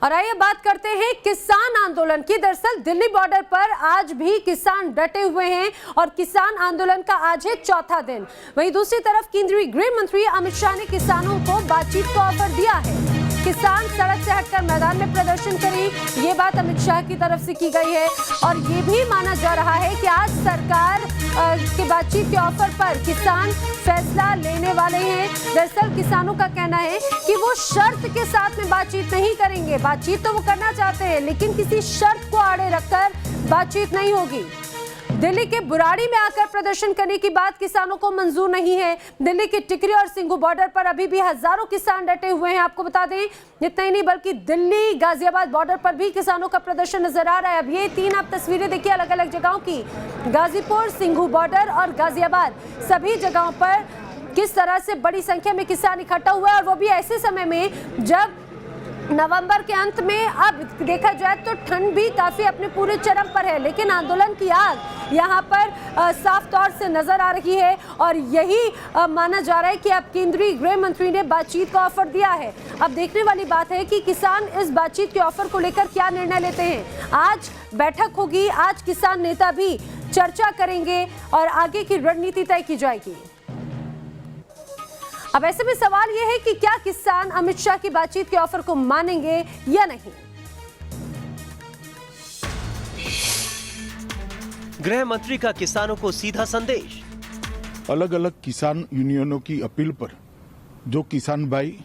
और आइए बात करते हैं किसान आंदोलन की। दरअसल दिल्ली बॉर्डर पर आज भी किसान डटे हुए हैं और किसान आंदोलन का आज है चौथा दिन। वहीं दूसरी तरफ केंद्रीय गृह मंत्री अमित शाह ने किसानों को बातचीत का ऑफर दिया है। किसान सड़क से हटकर मैदान में प्रदर्शन करें, ये बात अमित शाह की तरफ से की गई है। और ये भी माना जा रहा है कि आज सरकार के बातचीत के ऑफर पर किसान फैसला लेने वाले हैं। दरअसल किसानों का कहना है कि वो शर्त के साथ में बातचीत नहीं करेंगे। बातचीत तो वो करना चाहते हैं, लेकिन किसी शर्त को आड़े रखकर बातचीत नहीं होगी। दिल्ली के बुराड़ी में आकर प्रदर्शन करने की बात किसानों को मंजूर नहीं है। दिल्ली के टिकरी और सिंघू बॉर्डर पर अभी भी हजारों किसान डटे हुए हैं। आपको बता दें, इतना ही नहीं बल्कि दिल्ली गाजियाबाद बॉर्डर पर भी किसानों का प्रदर्शन नजर आ रहा है। अब ये तीन आप तस्वीरें देखिए अलग अलग जगहों की, गाजीपुर, सिंघू बॉर्डर और गाजियाबाद, सभी जगहों पर किस तरह से बड़ी संख्या में किसान इकट्ठा हुआ है। और वो भी ऐसे समय में जब नवंबर के अंत में, अब देखा जाए तो ठंड भी काफी अपने पूरे चरम पर है, लेकिन आंदोलन की आग यहाँ पर साफ तौर से नजर आ रही है। और यही माना जा रहा है कि अब केंद्रीय गृह मंत्री ने बातचीत का ऑफर दिया है। अब देखने वाली बात है कि किसान इस बातचीत के ऑफर को लेकर क्या निर्णय लेते हैं। आज बैठक होगी, आज किसान नेता भी चर्चा करेंगे और आगे की रणनीति तय की जाएगी। अब ऐसे में सवाल यह है कि क्या किसान अमित शाह की बातचीत के ऑफर को मानेंगे या नहीं। गृह मंत्री का किसानों को सीधा संदेश। अलग अलग किसान यूनियनों की अपील पर जो किसान भाई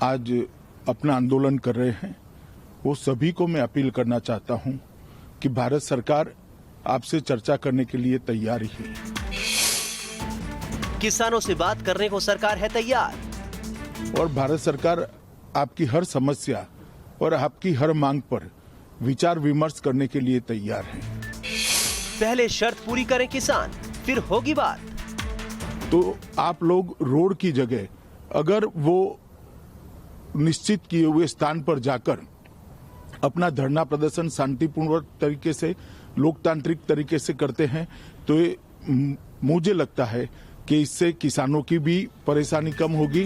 आज अपना आंदोलन कर रहे हैं, वो सभी को मैं अपील करना चाहता हूं कि भारत सरकार आपसे चर्चा करने के लिए तैयार ही है। किसानों से बात करने को सरकार है तैयार और भारत सरकार आपकी हर समस्या और आपकी हर मांग पर विचार विमर्श करने के लिए तैयार है। पहले शर्त पूरी करें किसान, फिर होगी बात। तो आप लोग रोड की जगह अगर वो निश्चित किए हुए स्थान पर जाकर अपना धरना प्रदर्शन शांतिपूर्ण तरीके से, लोकतांत्रिक तरीके से करते हैं, तो मुझे लगता है कि इससे किसानों की भी परेशानी कम होगी।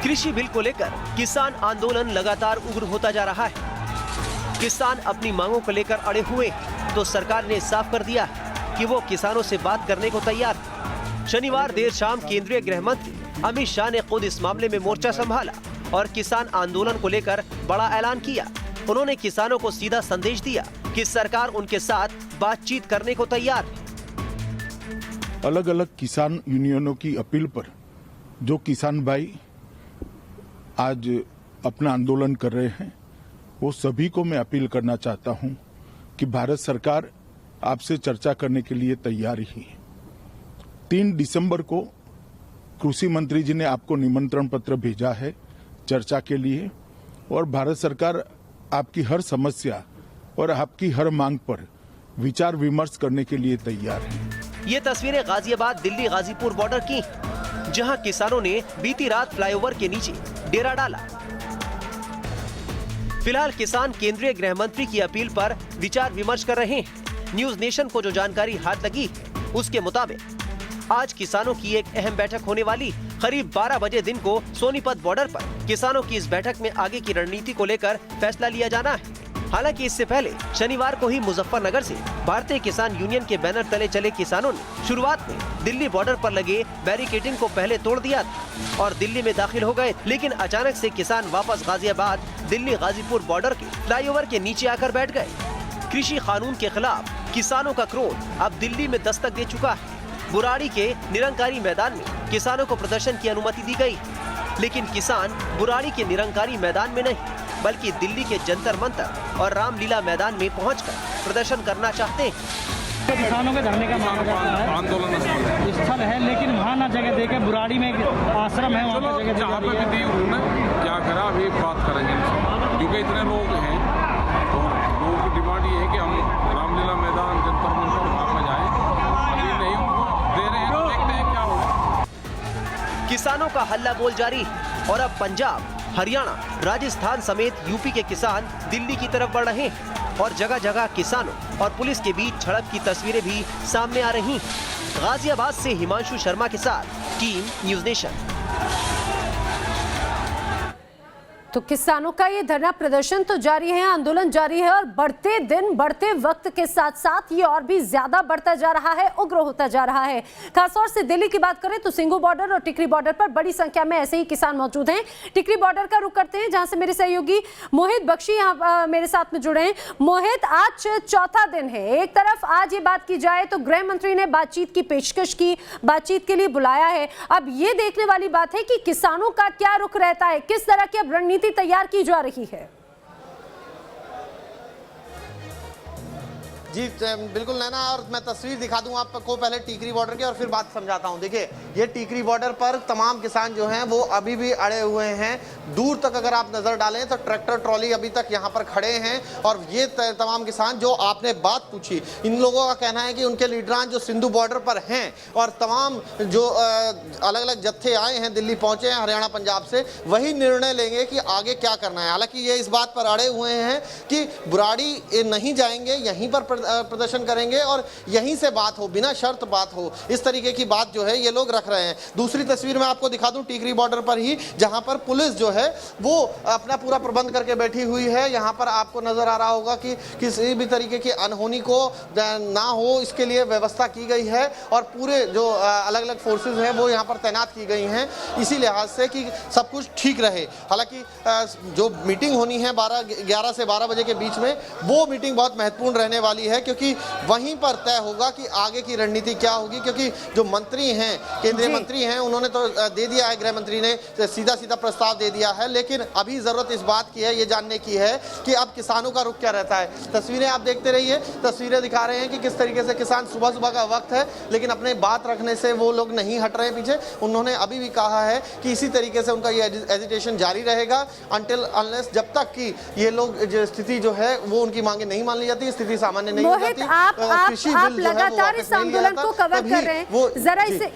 कृषि बिल को लेकर किसान आंदोलन लगातार उग्र होता जा रहा है। किसान अपनी मांगों को लेकर अड़े हुए, तो सरकार ने साफ कर दिया कि वो किसानों से बात करने को तैयार है। शनिवार देर शाम केंद्रीय गृह मंत्री अमित शाह ने खुद इस मामले में मोर्चा संभाला और किसान आंदोलन को लेकर बड़ा ऐलान किया। उन्होंने किसानों को सीधा संदेश दिया कि सरकार उनके साथ बातचीत करने को तैयार है। अलग अलग किसान यूनियनों की अपील पर जो किसान भाई आज अपना आंदोलन कर रहे हैं, वो सभी को मैं अपील करना चाहता हूं कि भारत सरकार आपसे चर्चा करने के लिए तैयार ही है। 3 दिसंबर को कृषि मंत्री जी ने आपको निमंत्रण पत्र भेजा है चर्चा के लिए, और भारत सरकार आपकी हर समस्या और आपकी हर मांग पर विचार विमर्श करने के लिए तैयार है। ये तस्वीरें गाजियाबाद दिल्ली गाजीपुर बॉर्डर की, जहां किसानों ने बीती रात फ्लाईओवर के नीचे डेरा डाला। फिलहाल किसान केंद्रीय गृह मंत्री की अपील पर विचार विमर्श कर रहे हैं। न्यूज नेशन को जो जानकारी हाथ लगी, उसके मुताबिक आज किसानों की एक अहम बैठक होने वाली। करीब 12 बजे दिन को सोनीपत बॉर्डर पर किसानों की इस बैठक में आगे की रणनीति को लेकर फैसला लिया जाना है। हालांकि इससे पहले शनिवार को ही मुजफ्फरनगर से भारतीय किसान यूनियन के बैनर तले चले किसानों ने शुरुआत में दिल्ली बॉर्डर पर लगे बैरिकेडिंग को पहले तोड़ दिया था और दिल्ली में दाखिल हो गए। लेकिन अचानक से किसान वापस गाजियाबाद दिल्ली गाजीपुर बॉर्डर के फ्लाईओवर के नीचे आकर बैठ गए। कृषि कानून के खिलाफ किसानों का क्रोध अब दिल्ली में दस्तक दे चुका है। बुराड़ी के निरंकारी मैदान में किसानों को प्रदर्शन की अनुमति दी गई, लेकिन किसान बुराड़ी के निरंकारी मैदान में नहीं, बल्कि दिल्ली के जंतर मंतर और रामलीला मैदान में पहुंचकर प्रदर्शन करना चाहते हैं। किसानों के धरने का माना जाता है, आंदोलन स्थल है, लेकिन वहाँ ना जगह देके बुराड़ी में आश्रम है, वहाँ पर जगह जहाँ पे भी दी उन्होंने क्या करा, अभी बात करेंगे क्योंकि इतने लोग हैं। तो लोगों की डिमांड ये है कि हम रामलीला मैदान जंतर मंतर वहाँ पर जाएं। अभी नहीं दे रहे हैं, देखते हैं क्या होगा। किसानों का हल्ला बोल जारी और अब पंजाब, हरियाणा, राजस्थान समेत यूपी के किसान दिल्ली की तरफ बढ़ रहे हैं और जगह जगह किसानों और पुलिस के बीच झड़प की तस्वीरें भी सामने आ रही। गाजियाबाद से हिमांशु शर्मा के साथ टीम न्यूज नेशन। तो किसानों का ये धरना प्रदर्शन तो जारी है, आंदोलन जारी है और बढ़ते दिन बढ़ते वक्त के साथ साथ ये और भी ज्यादा बढ़ता जा रहा है, उग्र होता जा रहा है। खासतौर से दिल्ली की बात करें तो सिंघू बॉर्डर और टिकरी बॉर्डर पर बड़ी संख्या में ऐसे ही किसान मौजूद हैं। टिकरी बॉर्डर का रुख करते हैं जहां से मेरे सहयोगी मोहित बख्शी यहाँ मेरे साथ में जुड़े हैं। मोहित, आज चौथा दिन है। एक तरफ आज ये बात की जाए तो गृह मंत्री ने बातचीत की पेशकश की, बातचीत के लिए बुलाया है। अब ये देखने वाली बात है कि किसानों का क्या रुख रहता है, किस तरह की अब रणनीति तैयार की जा रही है। जी बिल्कुल नैना, और मैं तस्वीर दिखा दूं आपको पहले टिकरी बॉर्डर की और फिर बात समझाता हूं। देखिए, ये टिकरी बॉर्डर पर तमाम किसान जो हैं वो अभी भी अड़े हुए हैं। दूर तक अगर आप नजर डालें तो ट्रैक्टर ट्रॉली अभी तक यहां पर खड़े हैं और ये तमाम किसान जो आपने बात पूछी, इन लोगों का कहना है कि उनके लीडरान जो सिंधु बॉर्डर पर हैं और तमाम जो अलग अलग जत्थे आए हैं, दिल्ली पहुंचे हैं हरियाणा पंजाब से, वही निर्णय लेंगे कि आगे क्या करना है। हालांकि ये इस बात पर अड़े हुए हैं कि बुराड़ी नहीं जाएंगे, यहीं पर प्रदर्शन करेंगे और यहीं से बात हो, बिना शर्त बात हो, इस तरीके की बात जो है ये लोग रख रहे हैं। दूसरी तस्वीर मैं आपको दिखा दूं टिकरी बॉर्डर पर ही, जहां पर पुलिस जो है वो अपना पूरा प्रबंध करके बैठी हुई है। यहां पर आपको नजर आ रहा होगा कि किसी भी तरीके की अनहोनी को ना हो, इसके लिए व्यवस्था की गई है और पूरे जो अलग अलग फोर्सेज हैं वो यहाँ पर तैनात की गई हैं इसी लिहाज से कि सब कुछ ठीक रहे। हालांकि जो मीटिंग होनी है 11 से 12 बजे के बीच में, वो मीटिंग बहुत महत्वपूर्ण रहने वाली है क्योंकि वहीं पर तय होगा कि आगे की रणनीति क्या होगी। क्योंकि जो मंत्री हैं, केंद्रीय मंत्री हैं, उन्होंने तो दे दिया है, गृह मंत्री ने सीधा प्रस्ताव दे दिया है, लेकिन अभी जरूरत इस बात की है, ये जानने की है कि अब किसानों का रुख क्या रहता है। तस्वीरें आप देखते रहिए, तस्वीरें दिखा रहे हैं कि किस तरीके से किसान सुबह सुबह का वक्त है लेकिन अपने बात रखने से वो लोग नहीं हट रहे हैं पीछे। उन्होंने अभी भी कहा है कि इसी तरीके से उनका ये एजिटेशन जारी रहेगा अनटिल अनलेस, जब तक कि ये लोग जो स्थिति जो है वो उनकी मांगे नहीं मान ली जाती, स्थिति सामान्य नहीं हो जाती। आप लगातार इस आंदोलन को कवर कर रहे हैं,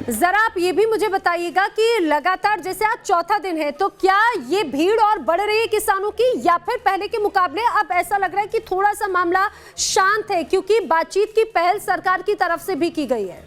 जरा आप ये भी मुझे बताइएगा कि लगातार जैसे आज चौथा दिन है तो क्या ये भीड़ और बढ़ रही है किसानों की या फिर पहले के मुकाबले अब ऐसा लग रहा है कि थोड़ा सा मामला शांत है क्योंकि बातचीत की पहल सरकार की तरफ से भी की गई है?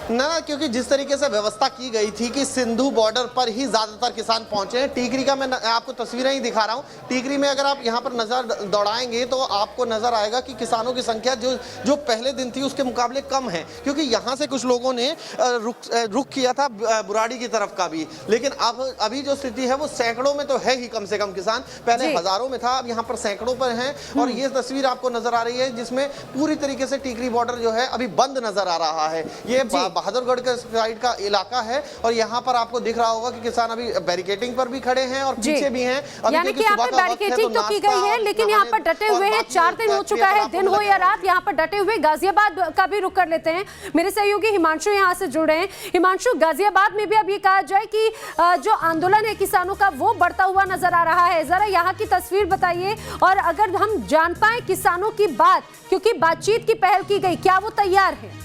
ना, क्योंकि जिस तरीके से व्यवस्था की गई थी कि सिंधु बॉर्डर पर ही ज्यादातर किसान पहुंचे हैं। टीकरी का मैं आपको तस्वीरें ही दिखा रहा हूं। टीकरी में अगर आप यहां पर नजर दौड़ाएंगे तो आपको नजर आएगा कि किसानों की संख्या जो पहले दिन थी उसके मुकाबले कम है, क्योंकि यहां से कुछ लोगों ने रुख किया था बुराड़ी की तरफ का भी, लेकिन अब अभी जो स्थिति है वो सैकड़ों में तो है ही कम से कम किसान, पहले हजारों में था, अब यहाँ पर सैकड़ों पर है। और ये तस्वीर आपको नजर आ रही है जिसमें पूरी तरीके से टीकरी बॉर्डर जो है अभी बंद नजर आ रहा है। ये बहादुरगढ़ के साइड का इलाका है और यहाँ पर आपको दिख रहा होगा कि किसान अभी बैरिकेडिंग पर भी खड़े हैं और पीछे भी हैं। यानी कि यहाँ पर बैरिकेडिंग तो की गई है लेकिन यहाँ पर डटे हुए हैं, 4 दिन हो चुका है, दिन हो या रात, यहाँ पर डटे हुए। गाजियाबाद का भी रुख कर लेते हैं, मेरे सहयोगी हिमांशु यहाँ से जुड़े हैं। हिमांशु, गाजियाबाद में भी अब ये कहा जाए कि जो आंदोलन है किसानों का वो बढ़ता हुआ नजर आ रहा है, जरा यहाँ की तस्वीर बताइए और अगर हम जान पाए किसानों की बात, क्योंकि बातचीत की पहल की गई, क्या वो तैयार है?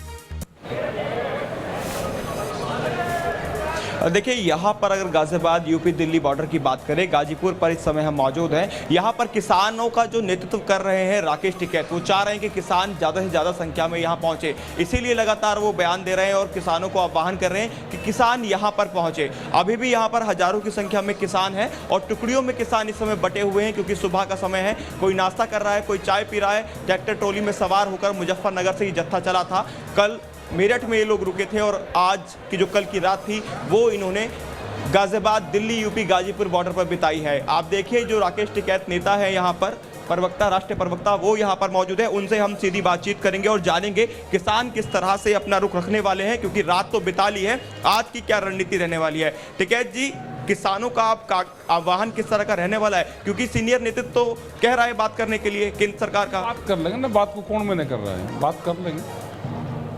देखिए, यहाँ पर अगर गाजियाबाद यूपी दिल्ली बॉर्डर की बात करें, गाजीपुर पर इस समय हम मौजूद हैं। यहाँ पर किसानों का जो नेतृत्व कर रहे हैं राकेश टिकैत, वो चाह रहे हैं कि किसान ज़्यादा से ज़्यादा संख्या में यहाँ पहुँचे, इसीलिए लगातार वो बयान दे रहे हैं और किसानों को आह्वान कर रहे हैं कि किसान यहाँ पर पहुँचे। अभी भी यहाँ पर हजारों की संख्या में किसान हैं और टुकड़ियों में किसान इस समय बटे हुए हैं क्योंकि सुबह का समय है, कोई नाश्ता कर रहा है, कोई चाय पी रहा है। ट्रैक्टर ट्रॉली में सवार होकर मुजफ्फरनगर से ये जत्था चला था। कल मेरठ में ये लोग रुके थे और आज की जो कल की रात थी वो इन्होंने गाजियाबाद दिल्ली यूपी गाजीपुर बॉर्डर पर बिताई है। आप देखिए, जो राकेश टिकैत नेता है यहाँ पर, प्रवक्ता, राष्ट्रीय प्रवक्ता, वो यहाँ पर मौजूद है। उनसे हम सीधी बातचीत करेंगे और जानेंगे किसान किस तरह से अपना रुख रखने वाले हैं, क्योंकि रात तो बिता ली है, आज की क्या रणनीति रहने वाली है। टिकैत जी, किसानों का आपका आह्वान किस तरह का रहने वाला है, क्योंकि सीनियर नेतृत्व तो कह रहा है बात करने के लिए केंद्र सरकार का? बात कर लेंगे ना, बात को कौन मैंने कर रहा है, बात कर लेंगे।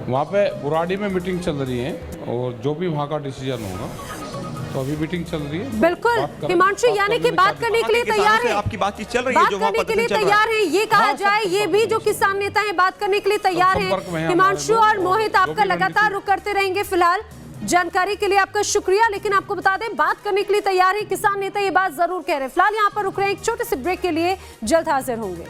वहाँ पे बुराड़ी में मीटिंग चल रही है और जो भी वहाँ का डिसीजन होगा, तो अभी मीटिंग चल रही है। बिल्कुल हिमांशु, यानी कि बात करने के लिए तैयार है, आपकी बातचीत चल रही है, बात करने के लिए तैयार है, ये कहा जाए, ये भी जो किसान नेता है बात करने के लिए तैयार है। हिमांशु और मोहित, आपका लगातार रुख करते रहेंगे। फिलहाल जानकारी के लिए आपका शुक्रिया, लेकिन आपको बता दें बात करने के लिए तैयार है किसान नेता, ये बात जरूर कह रहे हैं। फिलहाल यहाँ पर रुक रहे हैं, एक छोटे से ब्रेक के लिए, जल्द हाजिर होंगे।